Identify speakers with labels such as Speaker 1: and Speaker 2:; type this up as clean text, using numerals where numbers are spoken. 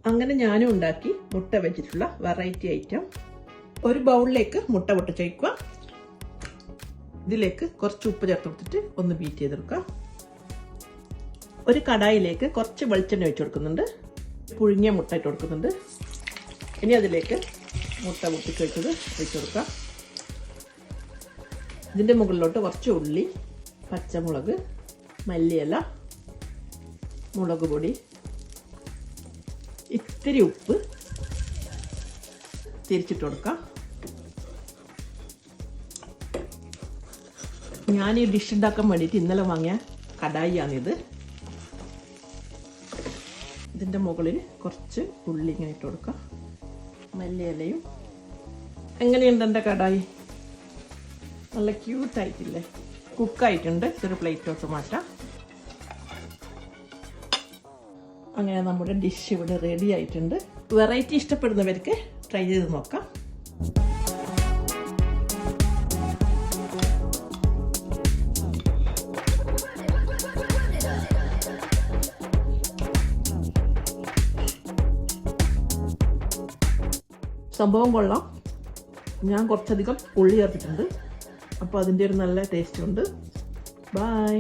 Speaker 1: അങ്ങനെ ഞാനും ഉണ്ടാക്കി മുട്ട വെച്ചിട്ടുള്ള വെറൈറ്റി ഐറ്റം. ഒരു ബൗളിലേക്ക് മുട്ട പൊട്ടിച്ചൊഴിക്കുക. ഇതിലേക്ക് കുറച്ച് ഉപ്പ് ചേർത്ത് കൊടുത്തിട്ട് ഒന്ന് ബീറ്റ് ചെയ്തെടുക്കുക. ഒരു കടായിലേക്ക് കുറച്ച് വെളിച്ചെണ്ണ ഒഴിച്ചു കൊടുക്കുന്നുണ്ട്. പുഴുങ്ങിയ മുട്ട ഇട്ട് കൊടുക്കുന്നുണ്ട്. ഇനി അതിലേക്ക് മുട്ട പൊട്ടിച്ച് വെച്ചത് ഒഴിച്ചു കൊടുക്കുക. ഇതിൻ്റെ മുകളിലോട്ട് കുറച്ച് ഉള്ളി, പച്ചമുളക്, മല്ലിയില, മുളക് പൊടി, ഇത്തിരി ഉപ്പ് തിരിച്ചിട്ട് കൊടുക്കാം. ഞാൻ ഈ ഡിഷ് ഉണ്ടാക്കാൻ വേണ്ടിയിട്ട് ഇന്നലെ വാങ്ങിയ കടായിയാണിത്. ഇതിൻ്റെ മുകളിൽ കുറച്ച് ഉള്ളി ഇങ്ങനെ ഇട്ട് കൊടുക്കാം, മല്ലിയിലയും. എങ്ങനെയുണ്ട് എൻ്റെ കടായി? നല്ല ക്യൂട്ടായിട്ടില്ലേ? കുക്കായിട്ടുണ്ട്. ഇതൊരു പ്ലേറ്റിലോട്ട് മാറ്റാം. അങ്ങനെ നമ്മുടെ ഡിഷ് ഇവിടെ റെഡി ആയിട്ടുണ്ട്. വെറൈറ്റി ഇഷ്ടപ്പെടുന്നവർക്ക് ട്രൈ ചെയ്ത് നോക്കാം. സംഭവം കൊള്ളാം. ഞാൻ കുറച്ചധികം ഉള്ളി ചേർത്തിട്ടുണ്ട്. അപ്പോൾ അതിൻ്റെ ഒരു നല്ല ടേസ്റ്റ് ഉണ്ട്. ബൈ.